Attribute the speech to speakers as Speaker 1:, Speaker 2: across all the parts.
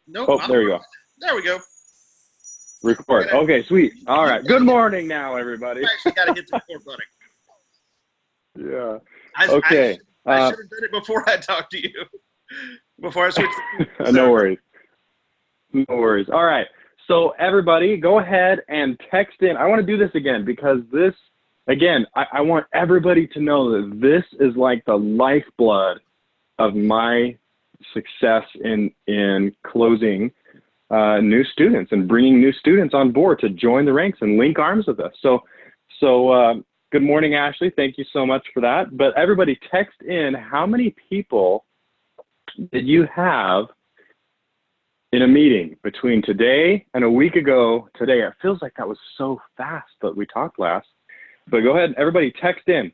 Speaker 1: Nope.
Speaker 2: Oh, there you go.
Speaker 1: There we go.
Speaker 2: Record. Okay, sweet. All right. Good morning now, everybody.
Speaker 1: I actually got to hit the record button.
Speaker 2: Yeah.
Speaker 1: Okay. I should
Speaker 2: Uh,
Speaker 1: have done it before I talked to you. Before I switched.
Speaker 2: no worries. No worries. All right. So everybody, go ahead and text in. I want to do this again because this, again, I want everybody to know that this is like the lifeblood of my success in closing new students and bringing new students on board to join the ranks and link arms with us. So good morning, Ashley. Thank you so much for that. But everybody text in, how many people did you have in a meeting between today and a week ago today? It feels like that was so fast that we talked last. But go ahead, everybody text in.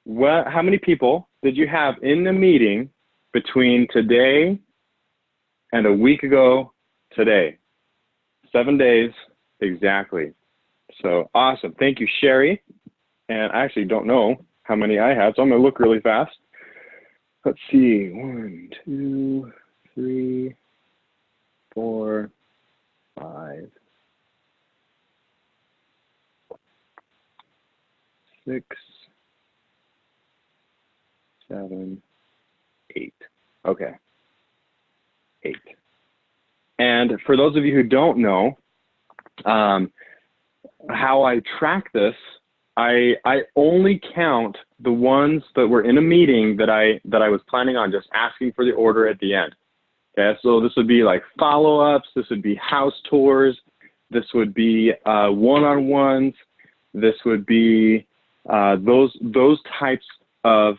Speaker 2: How many people did you have in the meeting between today and a week ago today? 7 days exactly. So awesome. Thank you, Sherry. And I actually don't know how many I had, so I'm going to look really fast. Let's see. 1, 2, 3, 4, 5, 6, 7, 8. Okay. 8. And for those of you who don't know how I track this, I only count the ones that were in a meeting that I was planning on just asking for the order at the end. Okay, so this would be like follow-ups, this would be house tours, this would be one-on-ones, this would be those types of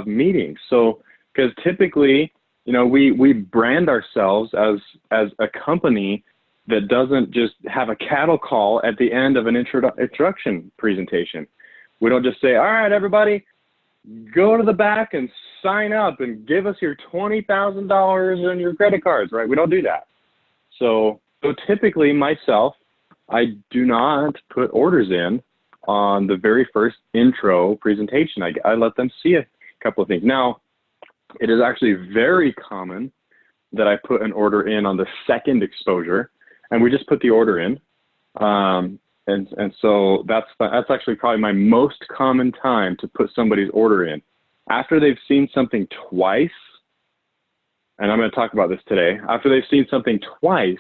Speaker 2: meetings. So because typically, you know, we brand ourselves as a company that doesn't just have a cattle call at the end of an introduction presentation. We don't just say, all right, everybody, go to the back and sign up and give us your $20,000 and your credit cards, right? We don't do that. So typically myself, I do not put orders in on the very first intro presentation. I let them see a couple of things. Now, it is actually very common that I put an order in on the second exposure, and we just put the order in. And so that's actually probably my most common time to put somebody's order in. After they've seen something twice, and I'm going to talk about this today, after they've seen something twice,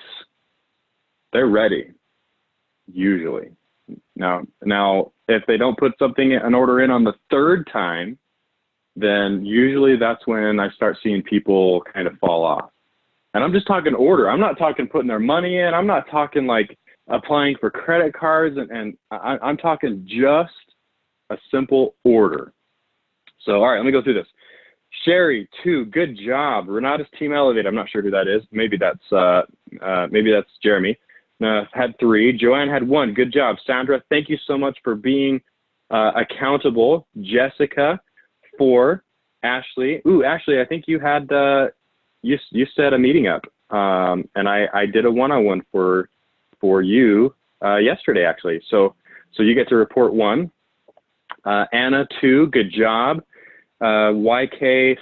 Speaker 2: they're ready, usually. Now, if they don't put an order in on the third time, then usually that's when I start seeing people kind of fall off. And I'm just talking order. I'm not talking putting their money in. I'm not talking like applying for credit cards. And I'm talking just a simple order. So, all right, let me go through this. Sherry, 2, good job. Renata's Team Elevate. I'm not sure who that is. Maybe that's Jeremy. Had 3. Joanne had 1. Good job. Sandra, thank you so much for being accountable. Jessica, 4. Ashley. Ooh, Ashley, I think you had you set a meeting up, and I did a one-on-one for you yesterday, actually. So you get to report 1. Anna, 2. Good job. YK, is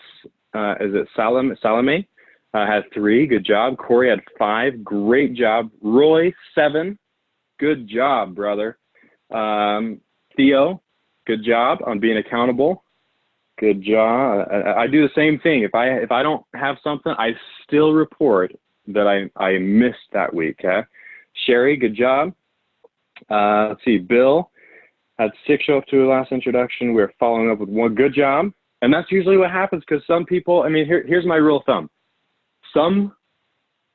Speaker 2: it Salome? Had 3. Good job. Corey had 5. Great job. Roy, 7. Good job, brother. Theo, good job on being accountable. Good job. I do the same thing. If I don't have something, I still report that I missed that week. Okay? Sherry, good job. Let's see. Bill had 6 show up to the last introduction. We're following up with 1. Good job. And that's usually what happens because some people, I mean, here's my rule of thumb. Some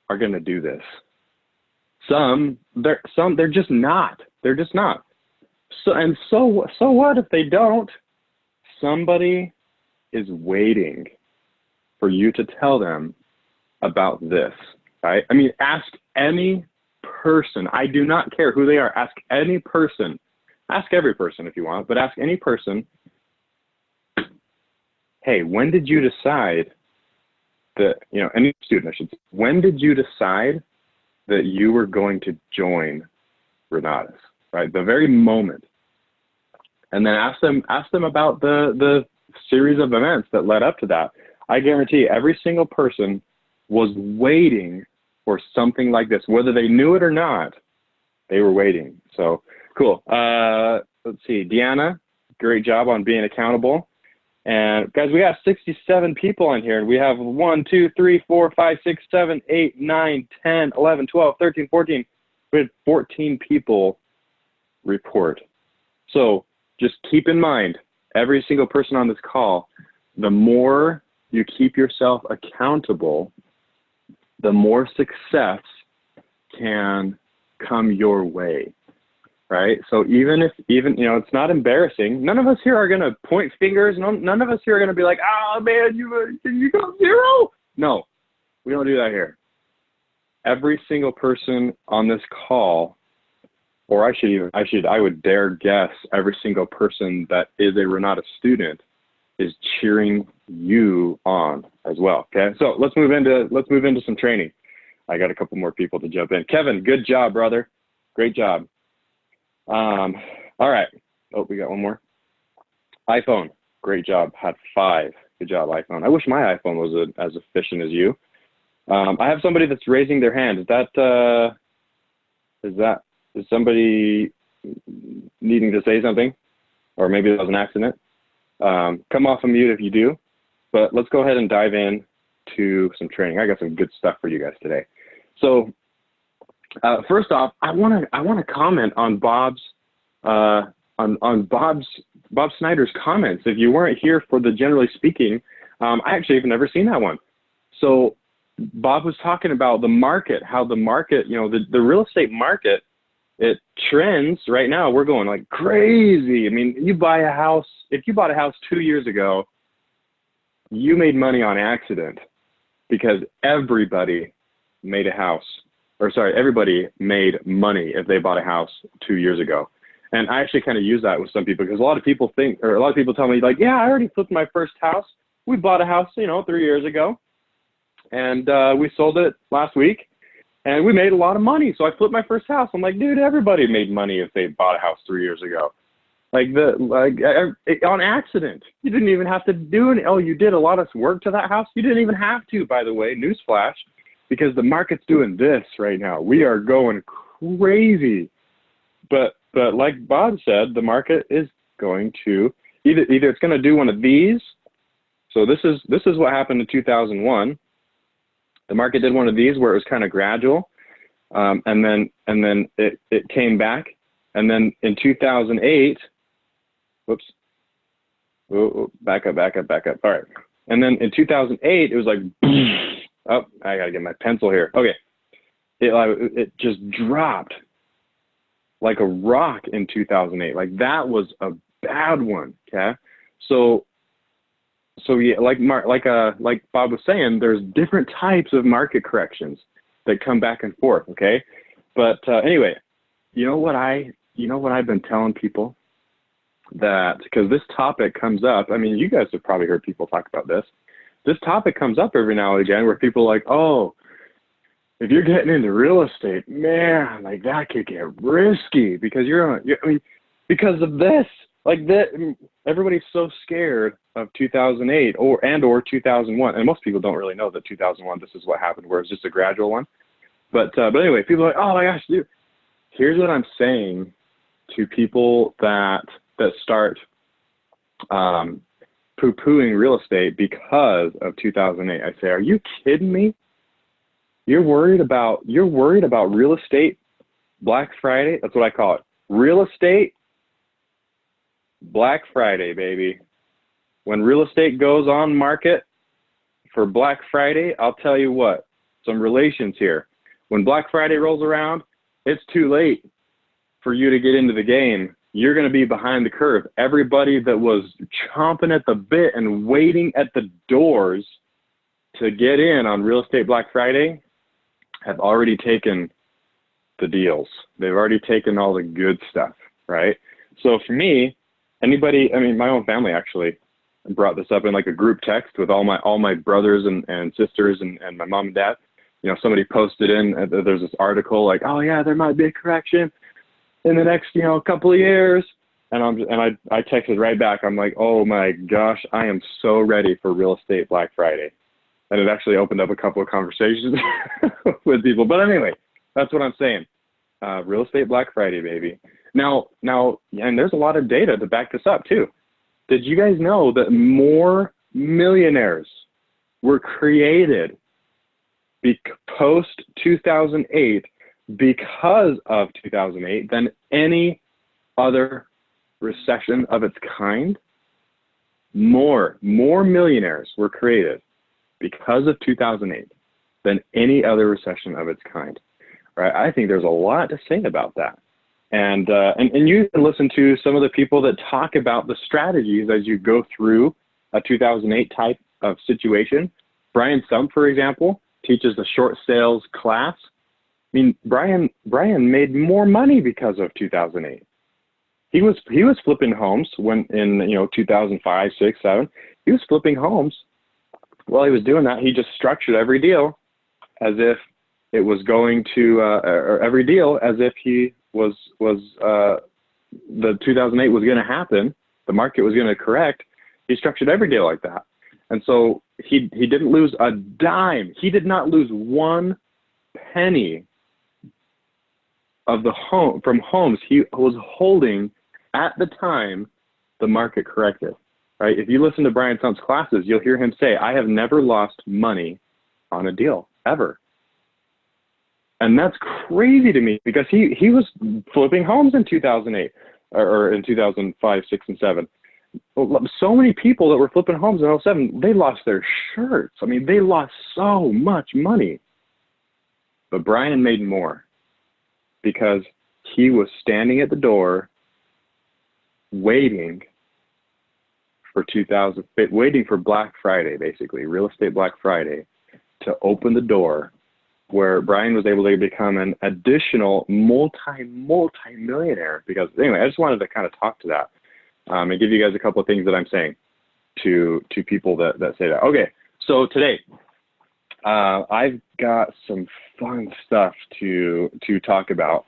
Speaker 2: are going to do this. They're just not. They're just not. So what if they don't? Somebody is waiting for you to tell them about this, right? I mean, ask any person. I do not care who they are. Ask any person. Ask every person if you want, but ask any person, hey, when did you decide that, you know, any student, I should say, when did you decide that you were going to join Renatus, right? The very moment. And then ask them about the series of events that led up to that. I guarantee every single person was waiting for something like this. Whether they knew it or not, they were waiting. So cool. Let's see. Deanna, great job on being accountable. And guys, we got 67 people on here, and we have 1, 2, 3, 4, 5, 6, 7, 8, 9, 10, 11, 12, 13, 14. We had 14 people report. So just keep in mind, every single person on this call, the more you keep yourself accountable, the more success can come your way, right? So even, it's not embarrassing. None of us here are going to point fingers. None of us here are going to be like, oh man, you got 0. No, we don't do that here. Every single person on this call, or I would dare guess every single person that is a Renata student is cheering you on as well. Okay. So let's move into some training. I got a couple more people to jump in. Kevin, good job, brother. Great job. All right. Oh, we got one more. iPhone, great job. Had 5. Good job, iPhone. I wish my iPhone was as efficient as you. I have somebody that's raising their hand. Is somebody needing to say something? Or maybe it was an accident. Come off of mute if you do, but let's go ahead and dive in to some training. I got some good stuff for you guys today. So first off, I want to comment on Bob Snyder's comments. If you weren't here for the generally speaking, I actually have never seen that one. So Bob was talking about the market, how the market, the real estate market, it trends right now. We're going like crazy. I mean, if you bought a house 2 years ago, you made money on accident because everybody made everybody made money if they bought a house 2 years ago. And I actually kind of use that with some people because a lot of people tell me like, yeah, I already flipped my first house. We bought a house, 3 years ago, and we sold it last week. And we made a lot of money, so I flipped my first house. I'm like, dude, everybody made money if they bought a house 3 years ago, on accident. You didn't even have to do it. Oh, you did a lot of work to that house. You didn't even have to, by the way. Newsflash, because the market's doing this right now. We are going crazy. But like Bob said, the market is going to either it's going to do one of these. So this is what happened in 2001. The market did one of these where it was kind of gradual, and then it came back, and then in 2008, whoops, back up. All right, and then in 2008 it was like, oh, I gotta get my pencil here. Okay, it just dropped like a rock in 2008. Like that was a bad one. Okay, so yeah, like Bob was saying, there's different types of market corrections that come back and forth. Okay, but anyway, you know what I've been telling people, that because this topic comes up. I mean, you guys have probably heard people talk about this. This topic comes up every now and again where people are like, oh, if you're getting into real estate, man, like that could get risky because because of this. Like that, everybody's so scared of 2008 or 2001, and most people don't really know that 2001. This is what happened, where it's just a gradual one. But anyway, people are like, oh my gosh, dude. Here's what I'm saying to people that start poo-pooing real estate because of 2008. I say, are you kidding me? You're worried about real estate Black Friday? That's what I call it. Real estate Black Friday, baby. When real estate goes on market for Black Friday, I'll tell you what, some relations here. When Black Friday rolls around, it's too late for you to get into the game. You're going to be behind the curve. Everybody that was chomping at the bit and waiting at the doors to get in on real estate Black Friday have already taken the deals. They've already taken all the good stuff, right? So for me, my own family actually brought this up in like a group text with all my brothers and sisters and my mom and dad. Somebody posted there's this article like, oh yeah, there might be a correction in the next, couple of years. And I texted right back. I'm like, oh my gosh, I am so ready for real estate Black Friday. And it actually opened up a couple of conversations with people. But anyway, that's what I'm saying. Real estate Black Friday, baby. Now, and there's a lot of data to back this up too. Did you guys know that more millionaires were created post 2008 because of 2008 than any other recession of its kind? More millionaires were created because of 2008 than any other recession of its kind, right? I think there's a lot to say about that. And you can listen to some of the people that talk about the strategies as you go through a 2008 type of situation. Brian Sump, for example, teaches the short sales class. I mean, Brian made more money because of 2008. He was flipping homes when in 2005, 6, 7. He was flipping homes. While he was doing that, he just structured every deal as if it was going to, or every deal as if he was the 2008 was going to happen. The market was going to correct. He structured every deal like that. And so he didn't lose a dime. He did not lose one penny of the home from homes he was holding at the time the market corrected, right? If you listen to Brian Sump's classes, you'll hear him say, I have never lost money on a deal, ever. And that's crazy to me because he was flipping homes in 2008 or in 2005, 6, and 7. So many people that were flipping homes in 07, they lost their shirts. I mean, they lost so much money. But Brian made more because he was standing at the door waiting for Black Friday, basically, real estate Black Friday, to open the door where Brian was able to become an additional multi-millionaire. Because anyway, I just wanted to kind of talk to that and give you guys a couple of things that I'm saying to people that say that. Okay, so today I've got some fun stuff to talk about.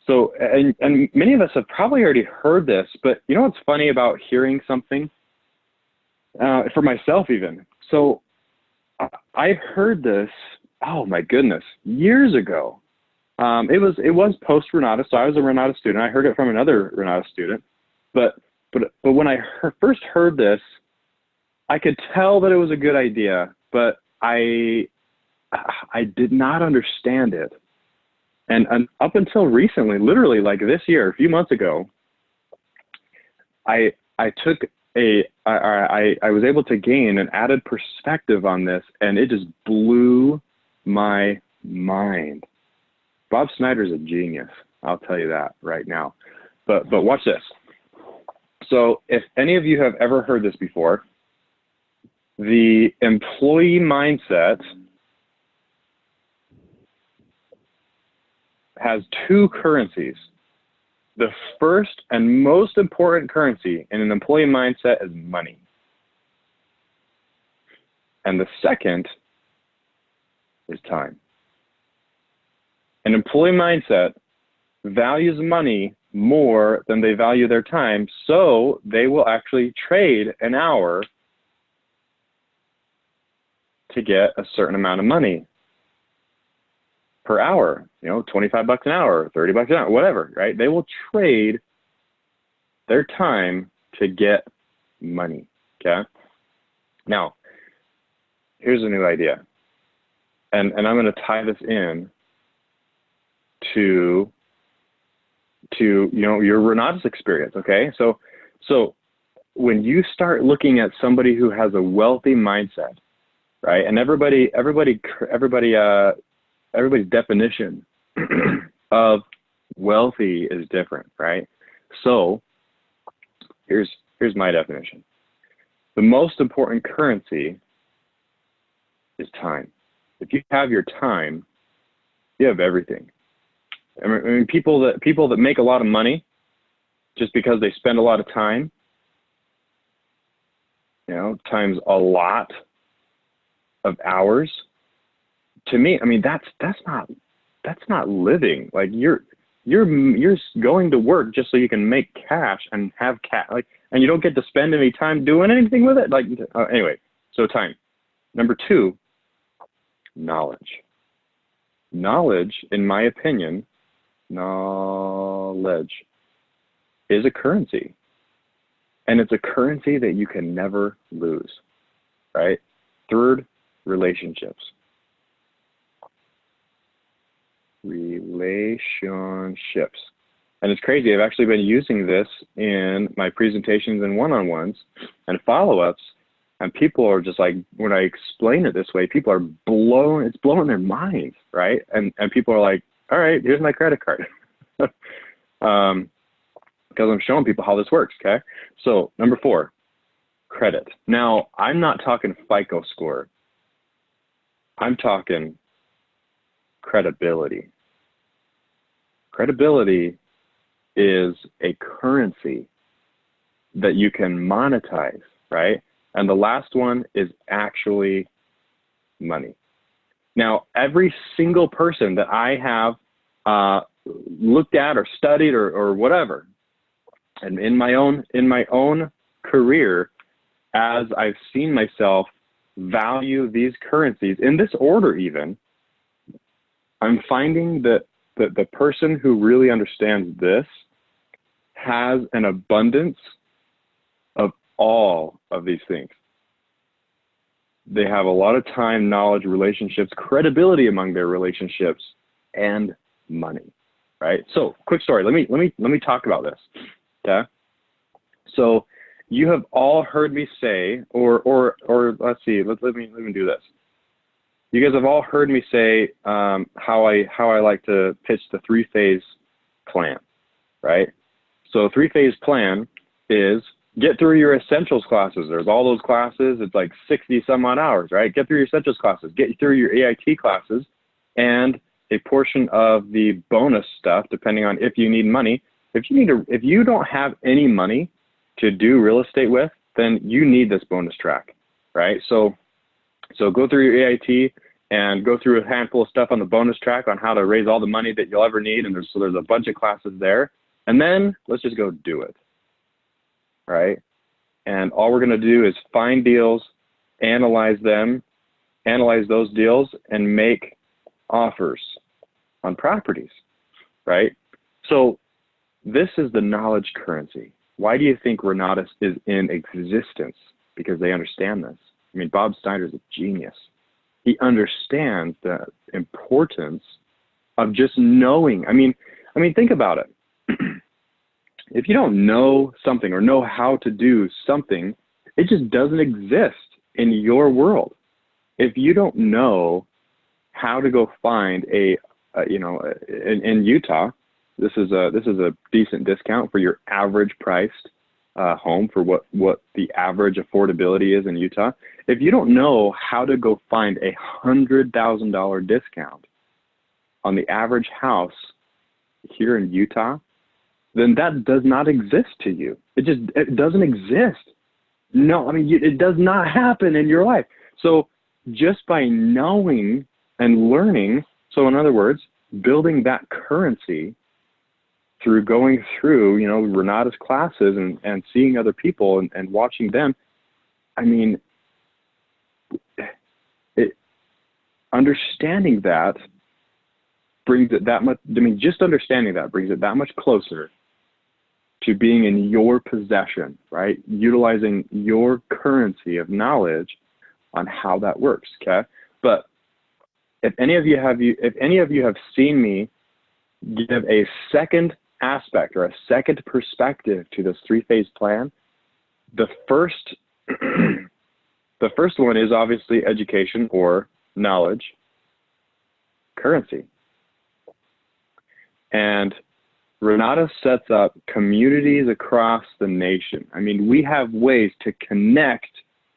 Speaker 2: So, and many of us have probably already heard this, but you know what's funny about hearing something? For myself even. So I heard this, oh my goodness, years ago. It was post Renata, so I was a Renata student. I heard it from another Renata student, but when I first heard this, I could tell that it was a good idea, but I did not understand it. And up until recently, literally like this year, a few months ago, I was able to gain an added perspective on this, and it just blew my mind. Bob Snyder's a genius. I'll tell you that right now. But watch this. So if any of you have ever heard this before, the employee mindset has two currencies. The first and most important currency in an employee mindset is money. And the second is time. An employee mindset values money more than they value their time, so they will actually trade an hour to get a certain amount of money per hour, $25 an hour, $30 an hour, whatever, right? They will trade their time to get money, okay? Now, here's a new idea. And I'm going to tie this in to your Renata's experience, okay? So when you start looking at somebody who has a wealthy mindset, right? And everybody's definition of wealthy is different, right? So here's my definition. The most important currency is time. If you have your time, you have everything. I mean, people that make a lot of money just because they spend a lot of time, times a lot of hours. To me, I mean, that's not living. Like you're going to work just so you can make cash and have cash, and you don't get to spend any time doing anything with it. Anyway, so time. Number two, knowledge. Knowledge, in my opinion, knowledge is a currency. And it's a currency that you can never lose, right? Third, relationships. Relationships. And it's crazy. I've actually been using this in my presentations and one-on-ones and follow-ups. And people are just like, when I explain it this way, people are it's blowing their minds, right? And people are like, all right, here's my credit card. Because I'm showing people how this works, okay? So number 4, credit. Now, I'm not talking FICO score. I'm talking credibility. Credibility is a currency that you can monetize, right? And the last one is actually money. Now, every single person that I have looked at or studied or whatever, and in my own career, as I've seen myself value these currencies in this order even, I'm finding that the person who really understands this has an abundance of all of these things. They have a lot of time, knowledge, relationships, credibility among their relationships, and money, right? So, quick story. Let me talk about this. Okay. So, you have all heard me say, or let's see. Let me do this. You guys have all heard me say how I like to pitch the 3-phase plan, right? So 3-phase plan is get through your essentials classes. There's all those classes. It's like 60 some odd hours, right? Get through your essentials classes, get through your AIT classes, and a portion of the bonus stuff, depending on if you need money. If you don't have any money to do real estate with, then you need this bonus track, right? So go through your AIT and go through a handful of stuff on the bonus track on how to raise all the money that you'll ever need. And there's a bunch of classes there. And then let's just go do it, right? And all we're going to do is find deals, analyze those deals, and make offers on properties, right? So this is the knowledge currency. Why do you think Renatus is in existence? Because they understand this. I mean, Bob Snyder's a genius. He understands the importance of just knowing. I mean, think about it. If you don't know something or know how to do something, it just doesn't exist in your world. If you don't know how to go find in Utah, this is a decent discount for your average priced home for what the average affordability is in Utah. If you don't know how to go find $100,000 discount on the average house here in Utah, then that does not exist to you. It doesn't exist. No, I mean, it does not happen in your life. So just by knowing and learning, so in other words, building that currency through going through, Renatus classes and seeing other people and watching them, I mean, understanding that brings it that much, just understanding that brings it that much closer to being in your possession, right? Utilizing your currency of knowledge on how that works, okay? But if any of you have seen me give a second aspect or a second perspective to this 3-phase plan, the first one is obviously education or knowledge currency. And Renatus sets up communities across the nation. I mean, we have ways to connect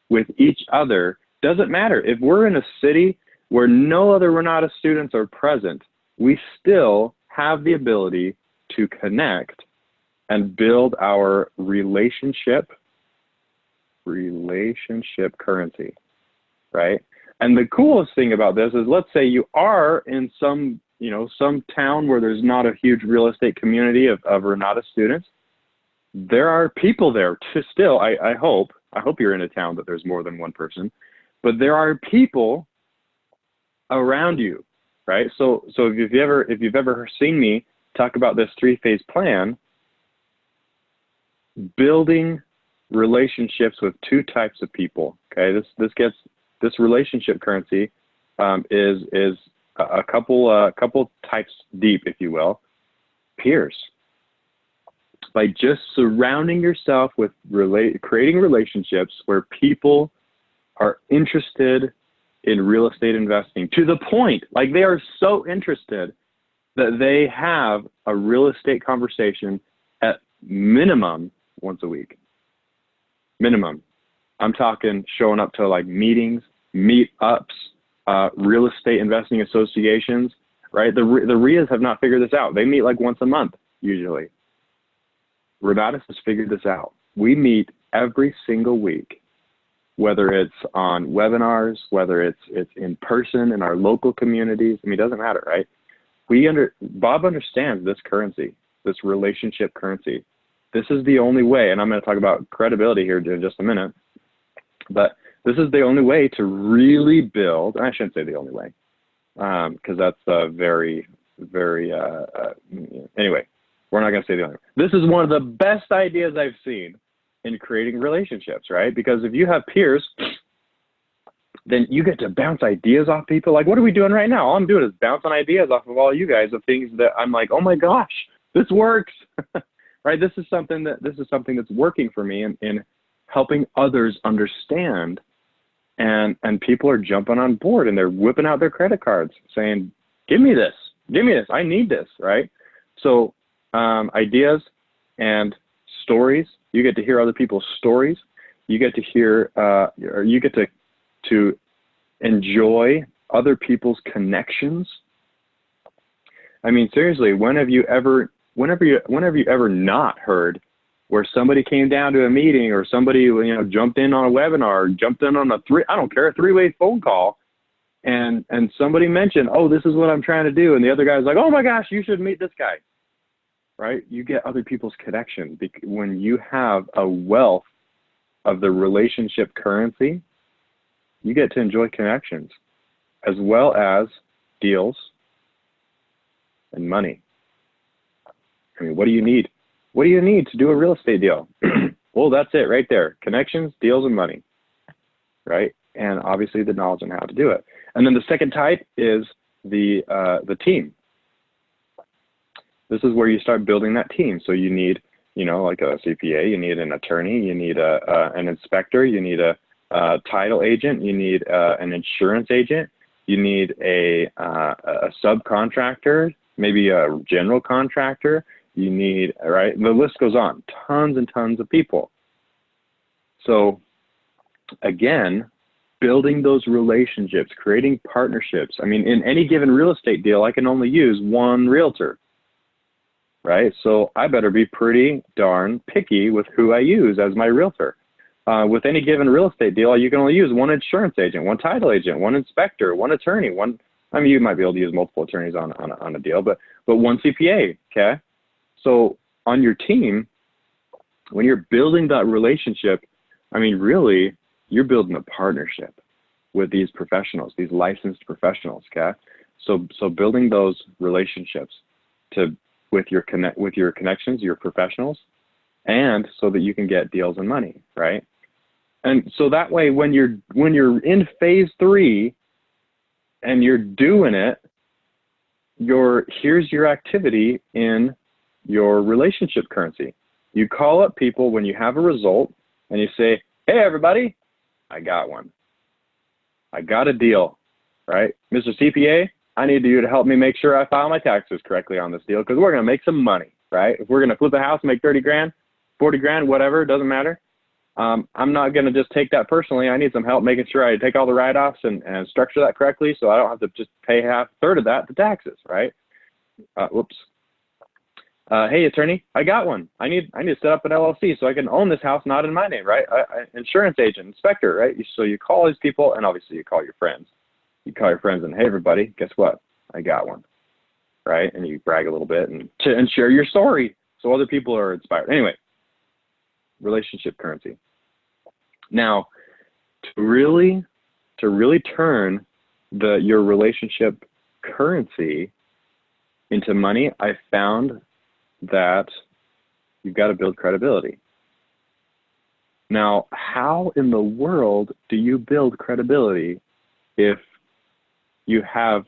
Speaker 2: with each other. Doesn't matter if we're in a city where no other Renatus students are present, we still have the ability to connect and build our relationship currency, right? And the coolest thing about this is, let's say you are in some town where there's not a huge real estate community of Renatus students. There are people there to still, I hope you're in a town that there's more than one person, but there are people around you, right? So if you've ever seen me talk about this 3-phase plan, building relationships with 2 types of people. Okay, this relationship currency is a couple types deep, if you will. Peers. By just surrounding yourself with creating relationships where people are interested in real estate investing to the point, like they are so interested that they have a real estate conversation at minimum once a week. Minimum. I'm talking showing up to like meetings, meetups, real estate investing associations, right? The RIAs have not figured this out. They meet like once a month usually. Renatus has figured this out. We meet every single week, whether it's on webinars, whether it's in person in our local communities. I mean, it doesn't matter, right? Bob understands this currency, this relationship currency. This is the only way, and I'm going to talk about credibility here in just a minute, but this is the only way to really build, I shouldn't say the only way, because that's very, anyway, we're not going to say the only way. This is one of the best ideas I've seen in creating relationships, right? Because if you have peers, then you get to bounce ideas off people. Like, what are we doing right now? All I'm doing is bouncing ideas off of all you guys of things that I'm like, oh my gosh, this works, right? This is something that's working for me in helping others understand, and people are jumping on board and they're whipping out their credit cards saying, give me this, I need this, right? So ideas and stories, you get to hear other people's stories. You get to hear, or you get to enjoy other people's connections. I mean, seriously, when have you ever not heard where somebody came down to a meeting, or somebody, jumped in on a webinar, or jumped in on a three-way phone call, and somebody mentioned, oh, this is what I'm trying to do, and the other guy's like, oh my gosh, you should meet this guy, right? You get other people's connections when you have a wealth of the relationship currency. You get to enjoy connections as well as deals and money. I mean, what do you need? What do you need to do a real estate deal? Well, that's it right there. Connections, deals, and money, right? And obviously the knowledge on how to do it. And then the second type is the team. This is where you start building that team. So you need, like a CPA, you need an attorney, you need an inspector, you need a title agent, you need an insurance agent, you need a subcontractor, maybe a general contractor, you need, right? The list goes on, tons and tons of people. So again, building those relationships, creating partnerships. I mean, in any given real estate deal, I can only use one realtor, right? So I better be pretty darn picky with who I use as my realtor. With any given real estate deal, you can only use one insurance agent, one title agent, one inspector, one attorney, you might be able to use multiple attorneys on a deal, but one CPA, okay? So on your team, when you're building that relationship, I mean, really, you're building a partnership with these professionals, these licensed professionals, okay? So building those relationships with your connections, your professionals, and so that you can get deals and money, right? And so that way, when you're in phase 3 and you're doing it, here's your activity in your relationship currency. You call up people when you have a result and you say, hey, everybody, I got one. I got a deal, right? Mr. CPA, I need you to help me make sure I file my taxes correctly on this deal, because we're going to make some money, right? If we're going to flip a house and make 30 grand, 40 grand, whatever, it doesn't matter. I'm not going to just take that personally. I need some help making sure I take all the write-offs and structure that correctly, so I don't have to just pay a third of that to taxes, right? Whoops. Hey, attorney, I got one. I need to set up an LLC so I can own this house not in my name, right? Insurance agent, inspector, right? So you call these people, and obviously you call your friends. You call your friends and, hey, everybody, guess what? I got one, right? And you brag a little bit and share your story so other people are inspired. Anyway, relationship currency. Now, to really turn your relationship currency into money, I found that you've got to build credibility. Now, how in the world do you build credibility if you have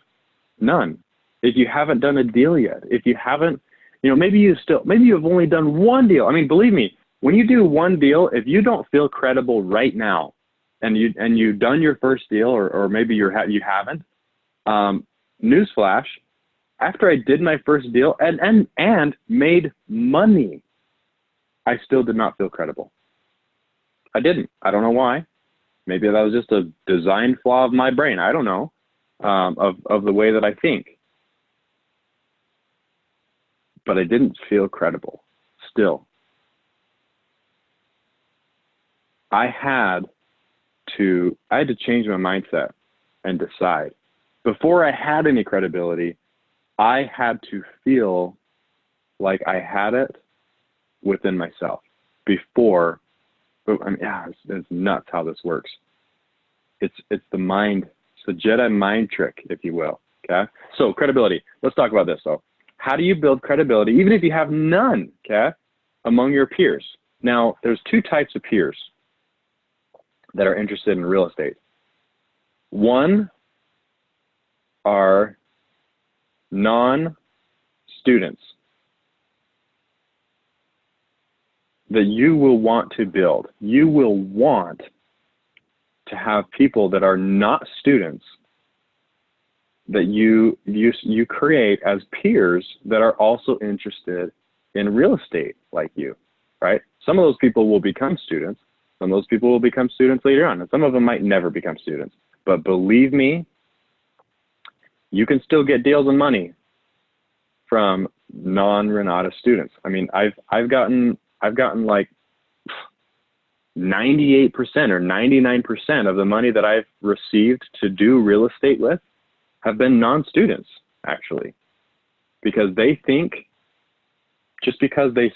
Speaker 2: none? If you haven't done a deal yet, if you haven't, maybe you've only done one deal. I mean, believe me, when you do one deal, if you don't feel credible right now, and you've done your first deal, or maybe you haven't, newsflash, after I did my first deal and made money, I still did not feel credible. I didn't. I don't know why. Maybe that was just a design flaw of my brain. I don't know, of the way that I think. But I didn't feel credible still. I had to change my mindset and decide. Before I had any credibility, I had to feel like I had it within myself before. I mean, it's nuts how this works. It's the mind. It's the Jedi mind trick, if you will. Okay. So credibility. Let's talk about this though. How do you build credibility, even if you have none? Okay, among your peers. Now, there's two types of peers that are interested in real estate. One are non-students that you will want to build. You will want to have people that are not students that you create as peers that are also interested in real estate like you, right? Some of those people will become students. Some of those people will become students later on, and some of them might never become students. But believe me, you can still get deals and money from non-Renata students. I mean, I've gotten like 98% or 99% of the money that I've received to do real estate with have been non-students, actually, because they think just because they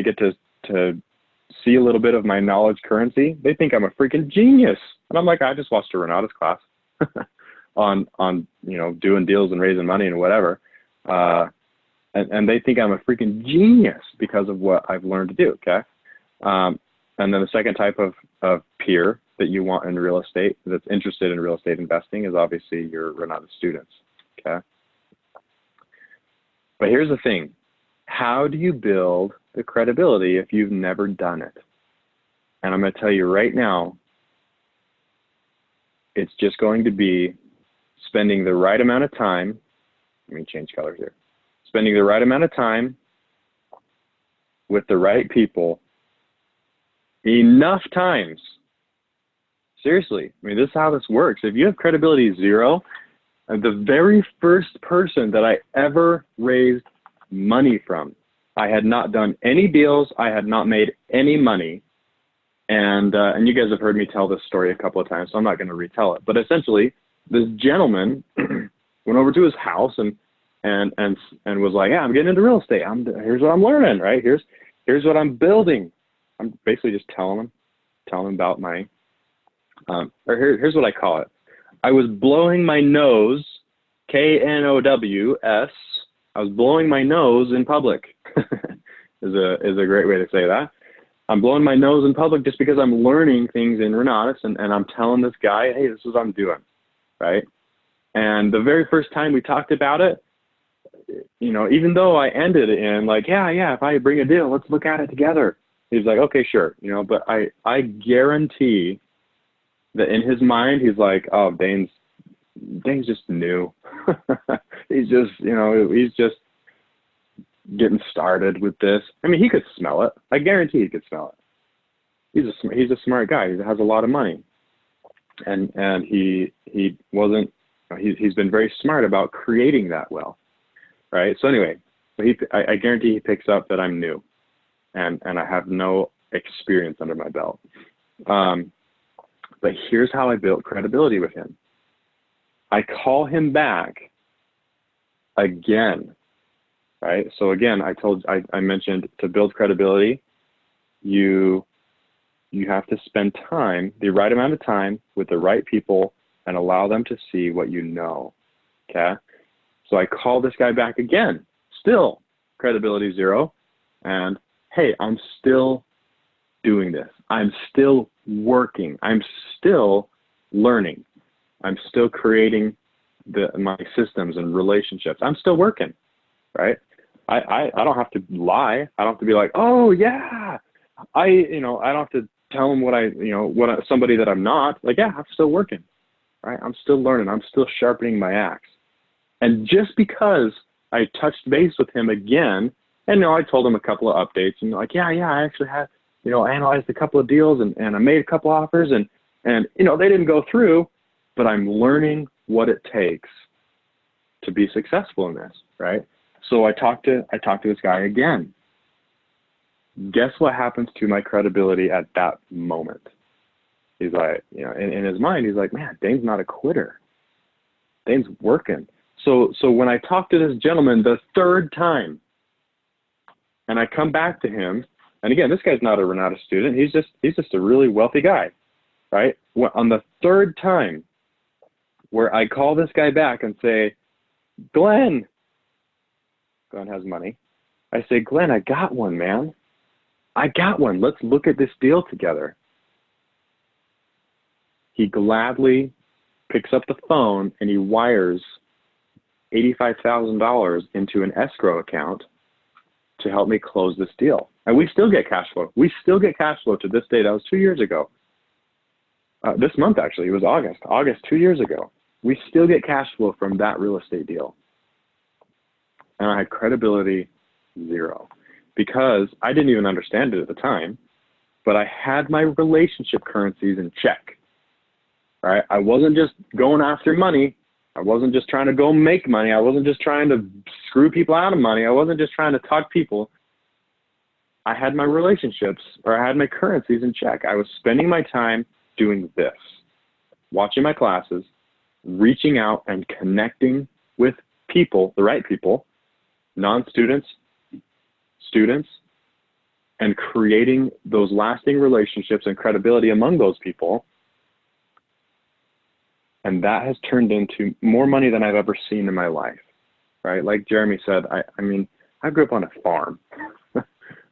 Speaker 2: get to see a little bit of my knowledge currency, they think I'm a freaking genius. And I'm like, I just watched a Renata's class on doing deals and raising money and whatever. And they think I'm a freaking genius because of what I've learned to do. Okay. And then the second type of peer that you want in real estate that's interested in real estate investing is obviously your Renata students. Okay. But here's the thing. How do you build the credibility if you've never done it? And I'm going to tell you right now, it's just going to be spending the right amount of time. Let me change colors here. Spending the right amount of time with the right people enough times. Seriously, I mean, this is how this works. If you have credibility 0, the very first person that I ever raised money from, I had not done any deals. I had not made any money. And you guys have heard me tell this story a couple of times, so I'm not going to retell it. But essentially, this gentleman went over to his house and was like, yeah, I'm getting into real estate. Here's what I'm learning, right? Here's what I'm building. I'm basically just telling him about my, here's what I call it. I was blowing my nose, KNOWS. I was blowing my nose in public is a great way to say that. I'm blowing my nose in public just because I'm learning things in Renatus and I'm telling this guy, hey, this is what I'm doing, right? And the very first time we talked about it, even though I ended in like, yeah, if I bring a deal, let's look at it together. He's like, okay, sure. But I guarantee that in his mind, he's like, oh, Daine's just new. he's just getting started with this. I mean, he could smell it. I guarantee he could smell it. He's a smart guy. He has a lot of money, and he wasn't. He's been very smart about creating that wealth, right? So anyway, I guarantee he picks up that I'm new, and I have no experience under my belt. But here's how I built credibility with him. I call him back again, right? So again, I mentioned to build credibility, you have to spend time, the right amount of time with the right people and allow them to see what you know. Okay. So I call this guy back again, still credibility 0. And hey, I'm still doing this. I'm still working. I'm still learning. I'm still creating my systems and relationships. I'm still working, right? I don't have to lie. I don't have to be like, oh yeah, I don't have to tell them somebody that I'm not. Like, yeah, I'm still working, right? I'm still learning. I'm still sharpening my axe. And just because I touched base with him again, and I told him a couple of updates, and like, yeah, I actually had, I analyzed a couple of deals and I made a couple offers, and they didn't go through, but I'm learning what it takes to be successful in this, right? So I talked to this guy again. Guess what happens to my credibility at that moment? He's like, in his mind, he's like, man, Daine's not a quitter. Daine's working. So when I talk to this gentleman the third time, and I come back to him, and again, this guy's not a Renata student. He's just a really wealthy guy, right? On the third time, where I call this guy back and say, Glenn has money. I say, Glenn, I got one, man. I got one. Let's look at this deal together. He gladly picks up the phone and he wires $85,000 into an escrow account to help me close this deal. And we still get cash flow. We still get cash flow to this day. That was 2 years ago. This month, actually, it was August 2 years ago. We still get cash flow from that real estate deal. And I had credibility 0 because I didn't even understand it at the time, but I had my relationship currencies in check, right? I wasn't just going after money. I wasn't just trying to go make money. I wasn't just trying to screw people out of money. I wasn't just trying to talk people. I had my relationships, or I had my currencies in check. I was spending my time doing this, watching my classes, reaching out and connecting with people, the right people, non-students, students, and creating those lasting relationships and credibility among those people. And that has turned into more money than I've ever seen in my life, right? Like Jeremy said, I grew up on a farm,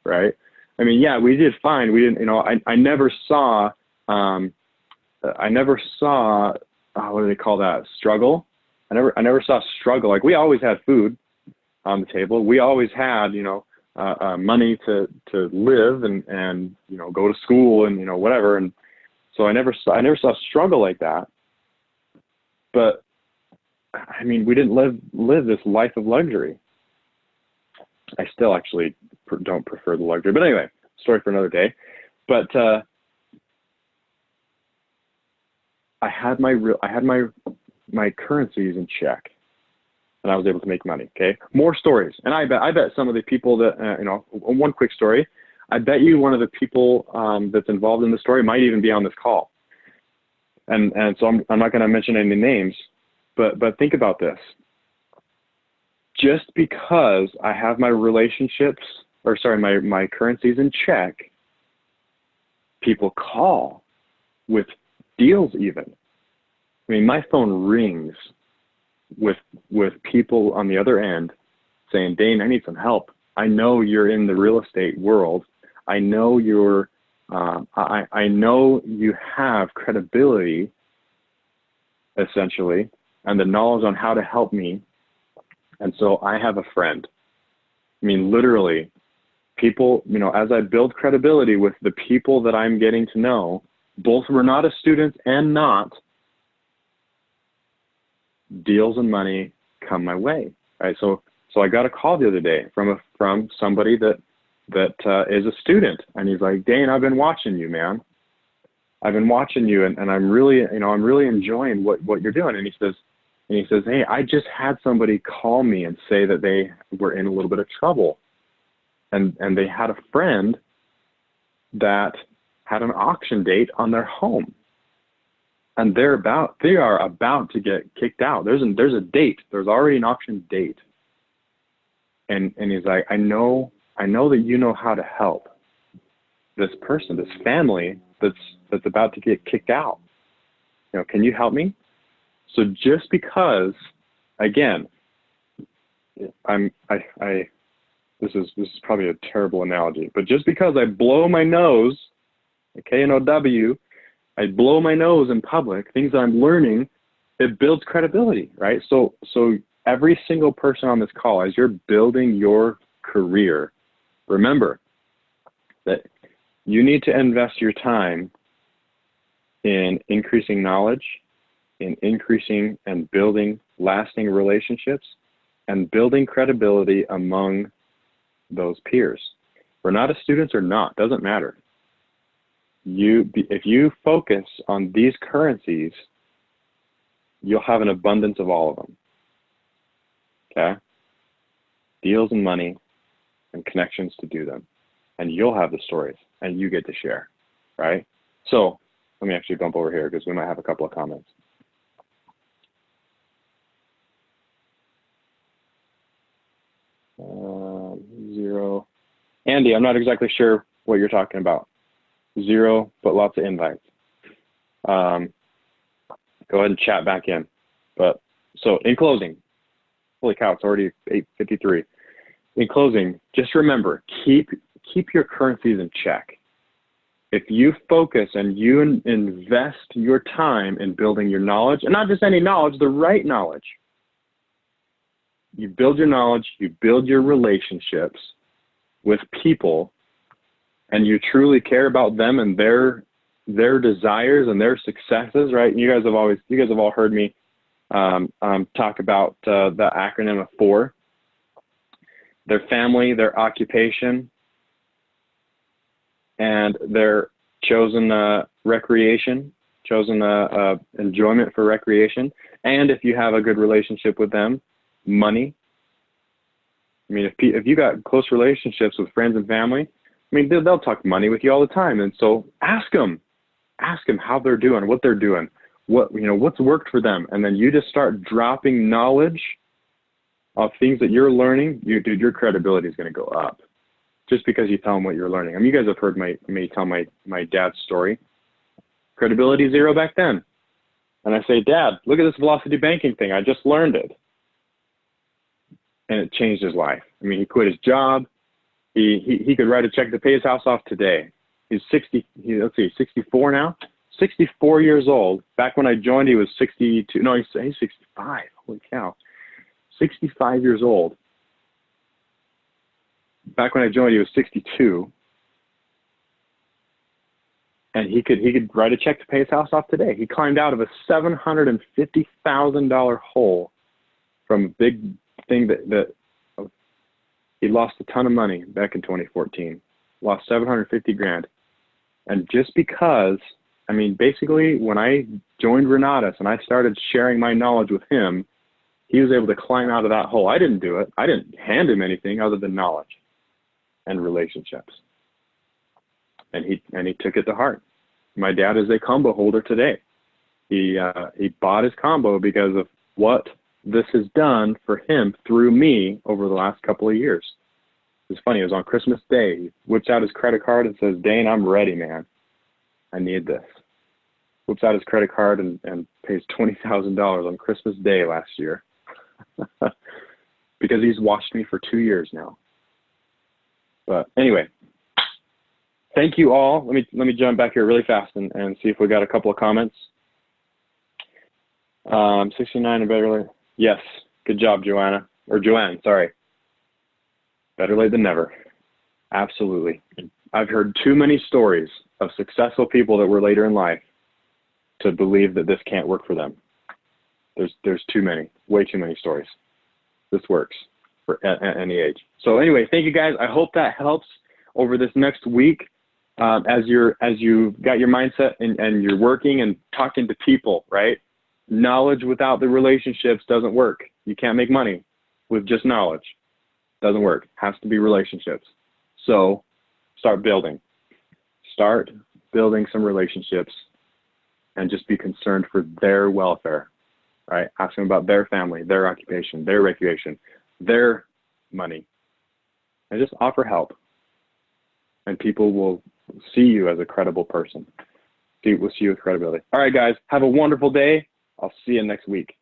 Speaker 2: right? Yeah, we did fine. We didn't, I never saw, what do they call that? Struggle. I never saw struggle. Like, we always had food on the table. We always had, money to live and go to school and, whatever. And so I never saw struggle like that. But we didn't live this life of luxury. I still actually don't prefer the luxury, but anyway, story for another day. But I had my currencies in check, and I was able to make money. Okay, more stories, and I bet some of the people that one quick story. I bet you one of the people that's involved in the story might even be on this call. And so I'm not going to mention any names, but think about this. Just because I have my my currencies in check, people call with deals even. My phone rings with people on the other end saying, Daine, I need some help. I know you're in the real estate world. I know I know you have credibility, essentially, and the knowledge on how to help me. And so I have a friend. Literally, people, as I build credibility with the people that I'm getting to know, both Renata students and not, deals and money come my way. Right? So I got a call the other day from somebody that is a student, and he's like, Daine, I've been watching you, man. I've been watching you, and I'm really enjoying what you're doing. And he says, hey, I just had somebody call me and say that they were in a little bit of trouble, and they had a friend that had an auction date on their home, and they are about to get kicked out. There's a date. There's already an auction date, and he's like, I know that you know how to help this person, this family that's about to get kicked out. Can you help me? So just because, again, this is probably a terrible analogy, but just because I blow my nose, K-N-O-W, I blow my nose in public, things that I'm learning, it builds credibility, right? So every single person on this call, as you're building your career, remember that you need to invest your time in increasing knowledge, in increasing and building lasting relationships, and building credibility among those peers. Renata students or not, doesn't matter. If you focus on these currencies, you'll have an abundance of all of them. Okay? Deals and money and connections to do them. And you'll have the stories and you get to share, right? So let me actually bump over here because we might have a couple of comments. Zero. Andy, I'm not exactly sure what you're talking about. Zero, but lots of invites. Go ahead and chat back in. But so in closing, holy cow, it's already 8:53. In closing, just remember, keep your currencies in check. If you focus and you invest your time in building your knowledge, and not just any knowledge, the right knowledge. You build your knowledge, you build your relationships with people, and you truly care about them and their desires and their successes, right? You guys have all heard me talk about the acronym of 4: their family, their occupation, and their chosen recreation, chosen enjoyment for recreation. And if you have a good relationship with them, money. I mean, if you got close relationships with friends and family, I mean, they'll talk money with you all the time. And so ask them how they're doing, what they're doing, what's worked for them. And then you just start dropping knowledge of things that you're learning. Dude, your credibility is going to go up just because you tell them what you're learning. I mean, you guys have heard me tell my dad's story. Credibility 0 back then. And I say, Dad, look at this velocity banking thing. I just learned it. And it changed his life. I mean, he quit his job. He could write a check to pay his house off today. He's 64 now. 64 years old. Back when I joined, he was 62. No, he's 65. Holy cow. 65 years old. Back when I joined, he was 62. And he could write a check to pay his house off today. He climbed out of a $750,000 hole from a big thing that he lost a ton of money back in 2014, lost 750 grand. And just because, I mean, basically when I joined Renatus and I started sharing my knowledge with him, he was able to climb out of that hole. I didn't do it. I didn't hand him anything other than knowledge and relationships. And he took it to heart. My dad is a combo holder today. He bought his combo because of what this has done for him through me over the last couple of years. It's funny, it was on Christmas Day. He whips out his credit card and says, Daine, I'm ready, man. I need this. Whips out his credit card and pays $20,000 on Christmas Day last year. Because he's watched me for 2 years now. But anyway, thank you all. Let me jump back here really fast and see if we got a couple of comments. 69 and better late. Yes, good job, Joanne, sorry. Better late than never. Absolutely. I've heard too many stories of successful people that were later in life to believe that this can't work for them. There's too many, way too many stories. This works for at any age. So anyway, thank you guys. I hope that helps over this next week as you've got your mindset and you're working and talking to people, right? Knowledge without the relationships doesn't work. You can't make money with just knowledge. Doesn't work. Has to be relationships. So start building some relationships and just be concerned for their welfare, right? Ask them about their family, their occupation, their recreation, their money, and just offer help. And people will see you as a credible person. We'll see you with credibility. All right, guys, have a wonderful day. I'll see you next week.